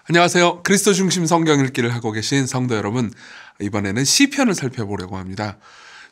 안녕하세요. 그리스도 중심 성경 읽기를 하고 계신 성도 여러분, 이번에는 시편을 살펴보려고 합니다.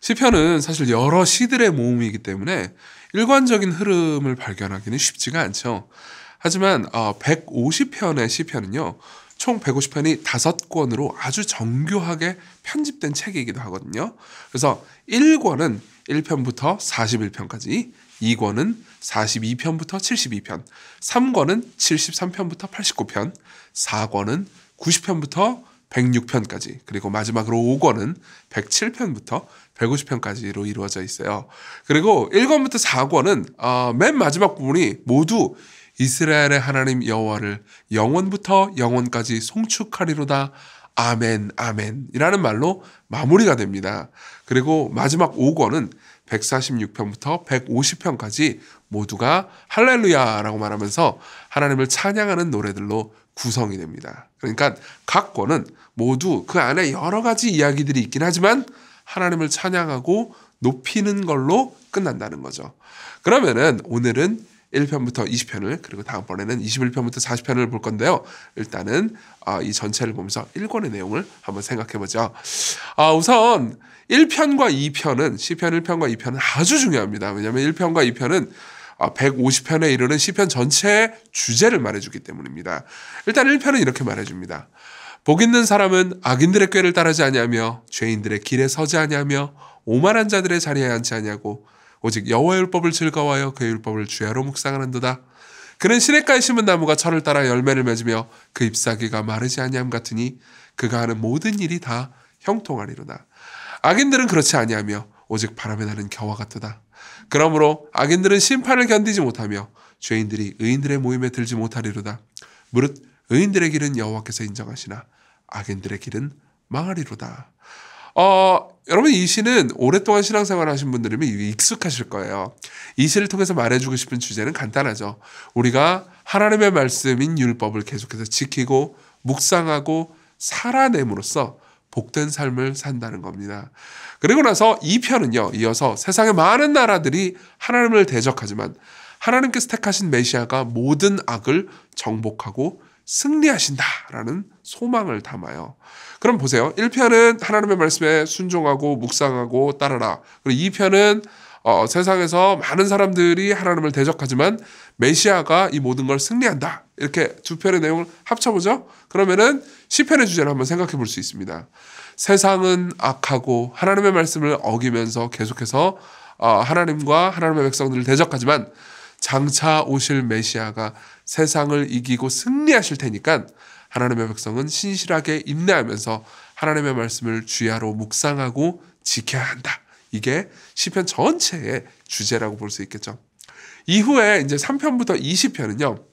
시편은 사실 여러 시들의 모음이기 때문에 일관적인 흐름을 발견하기는 쉽지가 않죠. 하지만 150편의 시편은요, 총 150편이 5권으로 아주 정교하게 편집된 책이기도 하거든요. 그래서 1권은 1편부터 41편까지, 2권은 42편부터 72편, 3권은 73편부터 89편, 4권은 90편부터 106편까지, 그리고 마지막으로 5권은 107편부터 150편까지로 이루어져 있어요. 그리고 1권부터 4권은 맨 마지막 부분이 모두 이스라엘의 하나님 여호와를 영원부터 영원까지 송축하리로다 아멘 아멘 이라는 말로 마무리가 됩니다. 그리고 마지막 5권은 146편부터 150편까지 모두가 할렐루야라고 말하면서 하나님을 찬양하는 노래들로 구성이 됩니다. 그러니까 각 권은 모두 그 안에 여러 가지 이야기들이 있긴 하지만 하나님을 찬양하고 높이는 걸로 끝난다는 거죠. 그러면은 오늘은 1편부터 20편을, 그리고 다음번에는 21편부터 40편을 볼 건데요. 일단은 이 전체를 보면서 1권의 내용을 한번 생각해보죠. 우선 1편과 2편은, 시편 1편과 2편은 아주 중요합니다. 왜냐하면 1편과 2편은 150편에 이르는 시편 전체의 주제를 말해주기 때문입니다. 일단 1편은 이렇게 말해줍니다. 복 있는 사람은 악인들의 꾀를 따르지 아니하며 죄인들의 길에 서지 아니하며 오만한 자들의 자리에 앉지 아니하고 오직 여호와의 율법을 즐거워하여 그의 율법을 주야로 묵상하는도다. 그는 시냇가에 심은 나무가 철을 따라 열매를 맺으며 그 잎사귀가 마르지 아니함 같으니 그가 하는 모든 일이 다 형통하리로다. 악인들은 그렇지 아니하며 오직 바람에 나는 겨와 같도다. 그러므로 악인들은 심판을 견디지 못하며 죄인들이 의인들의 모임에 들지 못하리로다. 무릇 의인들의 길은 여호와께서 인정하시나 악인들의 길은 망하리로다. 여러분, 이 시는 오랫동안 신앙생활 하신 분들이면 익숙하실 거예요. 이 시를 통해서 말해주고 싶은 주제는 간단하죠. 우리가 하나님의 말씀인 율법을 계속해서 지키고 묵상하고 살아냄으로써 복된 삶을 산다는 겁니다. 그리고 나서 2편은요, 이어서 세상의 많은 나라들이 하나님을 대적하지만 하나님께서 택하신 메시아가 모든 악을 정복하고 승리하신다라는 소망을 담아요. 그럼 보세요. 1편은 하나님의 말씀에 순종하고 묵상하고 따르라. 그리고 2편은 세상에서 많은 사람들이 하나님을 대적하지만 메시아가 이 모든 걸 승리한다. 이렇게 두 편의 내용을 합쳐보죠. 그러면은 시편의 주제를 한번 생각해 볼 수 있습니다. 세상은 악하고 하나님의 말씀을 어기면서 계속해서 하나님과 하나님의 백성들을 대적하지만 장차 오실 메시아가 세상을 이기고 승리하실 테니까 하나님의 백성은 신실하게 인내하면서 하나님의 말씀을 주야로 묵상하고 지켜야 한다. 이게 시편 전체의 주제라고 볼 수 있겠죠. 이후에 이제 3편부터 20편은요.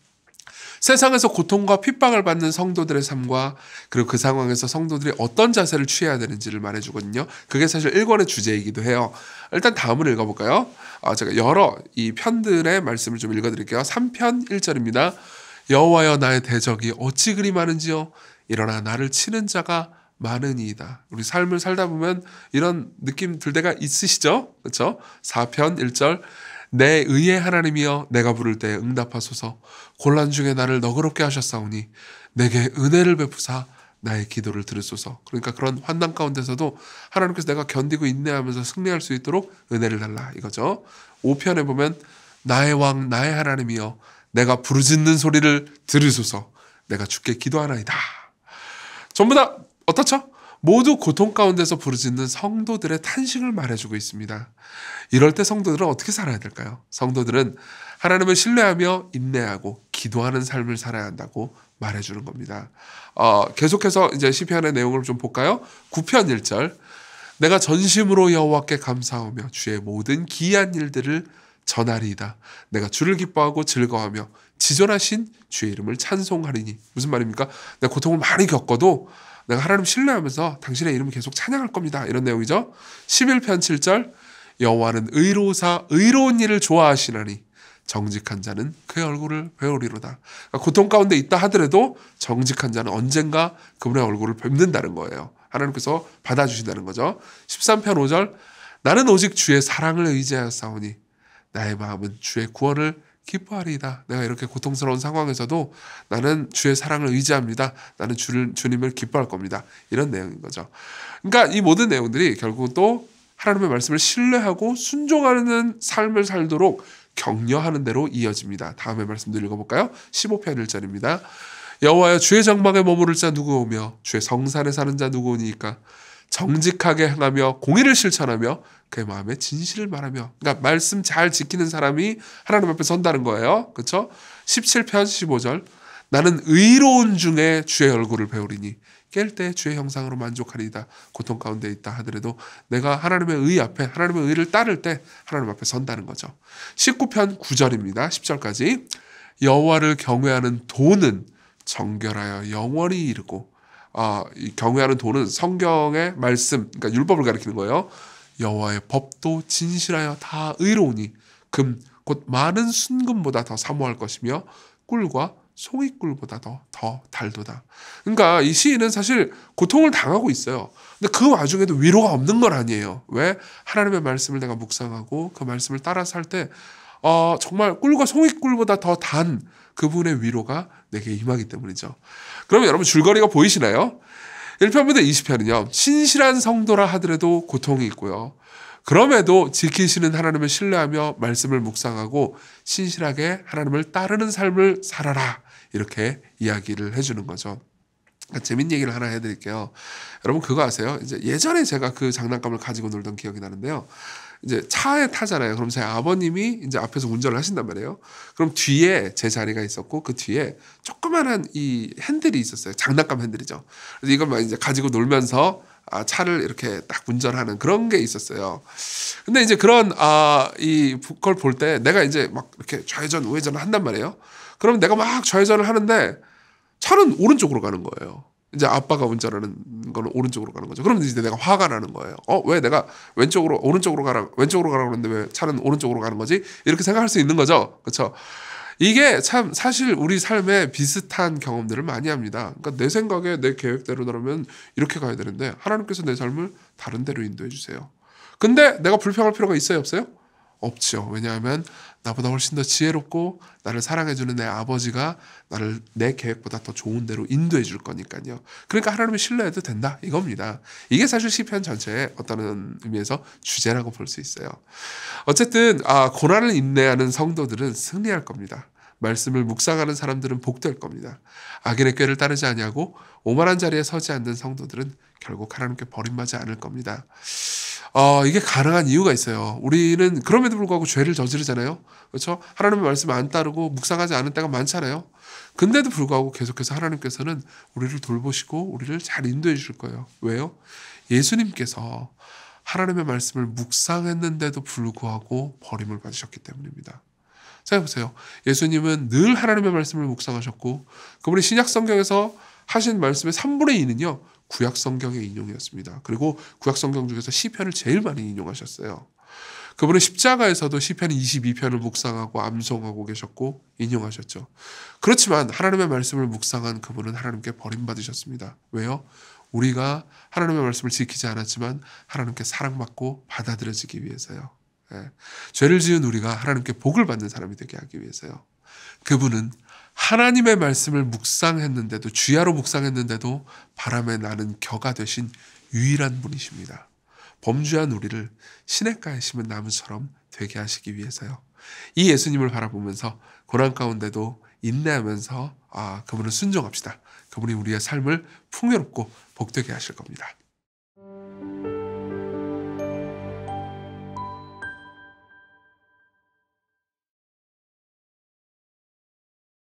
세상에서 고통과 핍박을 받는 성도들의 삶과 그리고 그 상황에서 성도들이 어떤 자세를 취해야 되는지를 말해주거든요. 그게 사실 1권의 주제이기도 해요. 일단 다음을 읽어볼까요? 제가 여러 이 편들의 말씀을 좀 읽어드릴게요. 3편 1절입니다. 여호와여 나의 대적이 어찌 그리 많은지요. 일어나 나를 치는 자가 많으니이다. 우리 삶을 살다 보면 이런 느낌 들 때가 있으시죠? 그렇죠? 4편 1절 내 의의 하나님이여 내가 부를 때 응답하소서. 곤란 중에 나를 너그럽게 하셨사오니 내게 은혜를 베푸사 나의 기도를 들으소서. 그러니까 그런 환난 가운데서도 하나님께서 내가 견디고 인내하면서 승리할 수 있도록 은혜를 달라 이거죠. 5편에 보면 나의 왕 나의 하나님이여 내가 부르짖는 소리를 들으소서. 내가 주께 기도하나이다. 전부 다 어떻죠? 모두 고통 가운데서 부르짖는 성도들의 탄식을 말해주고 있습니다. 이럴 때 성도들은 어떻게 살아야 될까요? 성도들은 하나님을 신뢰하며 인내하고 기도하는 삶을 살아야 한다고 말해주는 겁니다. 계속해서 이제 시편의 내용을 좀 볼까요? 9편 1절 내가 전심으로 여호와께 감사하며 주의 모든 기이한 일들을 전하리이다. 내가 주를 기뻐하고 즐거워하며 지존하신 주의 이름을 찬송하리니. 무슨 말입니까? 내가 고통을 많이 겪어도 내가 하나님 신뢰하면서 당신의 이름을 계속 찬양할 겁니다. 이런 내용이죠. 11편 7절 여호와는 의로우사 의로운 일을 좋아하시나니 정직한 자는 그의 얼굴을 배우리로다. 그러니까 고통 가운데 있다 하더라도 정직한 자는 언젠가 그분의 얼굴을 뵙는다는 거예요. 하나님께서 받아주신다는 거죠. 13편 5절 나는 오직 주의 사랑을 의지하였사오니 나의 마음은 주의 구원을 기뻐하리이다. 내가 이렇게 고통스러운 상황에서도 나는 주의 사랑을 의지합니다. 나는 주님을 기뻐할 겁니다. 이런 내용인 거죠. 그러니까 이 모든 내용들이 결국은 또 하나님의 말씀을 신뢰하고 순종하는 삶을 살도록 격려하는 대로 이어집니다. 다음에 말씀도 읽어볼까요? 15편 1절입니다. 여호와여 주의 장막에 머무를 자 누구 오며 주의 성산에 사는 자 누구 오니까 정직하게 행하며 공의를 실천하며 그의 마음에 진실을 말하며. 그러니까 말씀 잘 지키는 사람이 하나님 앞에 선다는 거예요. 그렇죠? 17편 15절 나는 의로운 중에 주의 얼굴을 배우리니 깰 때 주의 형상으로 만족하리이다. 고통 가운데 있다 하더라도 내가 하나님의 의 앞에 하나님의 의를 따를 때 하나님 앞에 선다는 거죠. 19편 9절입니다. 10절까지 여호와를 경외하는 도는 정결하여 영원히 이르고 이 경외하는 도는 성경의 말씀, 그러니까 율법을 가리키는 거예요. 여호와의 법도 진실하여 다 의로우니 금 곧 많은 순금보다 더 사모할 것이며 꿀과 송이꿀보다 더 달도다. 그러니까 이 시인은 사실 고통을 당하고 있어요. 근데 그 와중에도 위로가 없는 건 아니에요. 왜? 하나님의 말씀을 내가 묵상하고 그 말씀을 따라 살 때 정말 꿀과 송이꿀보다 더 단 그분의 위로가 내게 임하기 때문이죠. 그러면 여러분 줄거리가 보이시나요? 1편부터 20편은요. 신실한 성도라 하더라도 고통이 있고요. 그럼에도 지키시는 하나님을 신뢰하며 말씀을 묵상하고 신실하게 하나님을 따르는 삶을 살아라. 이렇게 이야기를 해주는 거죠. 재밌는 얘기를 하나 해드릴게요. 여러분 그거 아세요? 이제 예전에 제가 그 장난감을 가지고 놀던 기억이 나는데요. 이제 차에 타잖아요. 그럼 제 아버님이 이제 앞에서 운전을 하신단 말이에요. 그럼 뒤에 제 자리가 있었고 그 뒤에 조그만한 이 핸들이 있었어요. 장난감 핸들이죠. 그래서 이걸 막 이제 가지고 놀면서 차를 이렇게 딱 운전하는 그런 게 있었어요. 근데 이제 그런 이걸 볼 때 내가 이제 막 이렇게 좌회전 우회전을 한단 말이에요. 그러면 내가 막 좌회전을 하는데 차는 오른쪽으로 가는 거예요. 이제 아빠가 운전하는 거는 오른쪽으로 가는 거죠. 그러면 이제 내가 화가 나는 거예요. 왜 내가 오른쪽으로 가라고 그러는데 왜 차는 오른쪽으로 가는 거지? 이렇게 생각할 수 있는 거죠. 그렇죠? 이게 참 사실 우리 삶에 비슷한 경험들을 많이 합니다. 그러니까 내 생각에 내 계획대로라면 이렇게 가야 되는데 하나님께서 내 삶을 다른 데로 인도해 주세요. 근데 내가 불평할 필요가 있어요, 없어요? 없죠. 왜냐하면 나보다 훨씬 더 지혜롭고 나를 사랑해주는 내 아버지가 나를 내 계획보다 더 좋은 데로 인도해 줄 거니까요. 그러니까 하나님을 신뢰해도 된다 이겁니다. 이게 사실 시편 전체의 어떤 의미에서 주제라고 볼 수 있어요. 어쨌든 고난을 인내하는 성도들은 승리할 겁니다. 말씀을 묵상하는 사람들은 복될 겁니다. 악인의 꾀를 따르지 아니하고 오만한 자리에 서지 않는 성도들은 결국 하나님께 버림받지 않을 겁니다. 이게 가능한 이유가 있어요. 우리는 그럼에도 불구하고 죄를 저지르잖아요. 그렇죠? 하나님의 말씀 안 따르고 묵상하지 않은 때가 많잖아요. 근데도 불구하고 계속해서 하나님께서는 우리를 돌보시고 우리를 잘 인도해 주실 거예요. 왜요? 예수님께서 하나님의 말씀을 묵상했는데도 불구하고 버림을 받으셨기 때문입니다. 생각해보세요. 예수님은 늘 하나님의 말씀을 묵상하셨고 그분이 신약 성경에서 하신 말씀의 3분의 2는요. 구약 성경의 인용이었습니다. 그리고 구약 성경 중에서 시편을 제일 많이 인용하셨어요. 그분은 십자가에서도 시편 22편을 묵상하고 암송하고 계셨고 인용하셨죠. 그렇지만 하나님의 말씀을 묵상한 그분은 하나님께 버림받으셨습니다. 왜요? 우리가 하나님의 말씀을 지키지 않았지만 하나님께 사랑받고 받아들여지기 위해서요. 죄를 지은 우리가 하나님께 복을 받는 사람이 되게 하기 위해서요. 그분은 하나님의 말씀을 묵상했는데도 주야로 묵상했는데도 바람에 나는 겨가 되신 유일한 분이십니다. 범죄한 우리를 시냇가에 심은 나무처럼 되게 하시기 위해서요. 이 예수님을 바라보면서 고난 가운데도 인내하면서 그분을 순종합시다. 그분이 우리의 삶을 풍요롭고 복되게 하실 겁니다.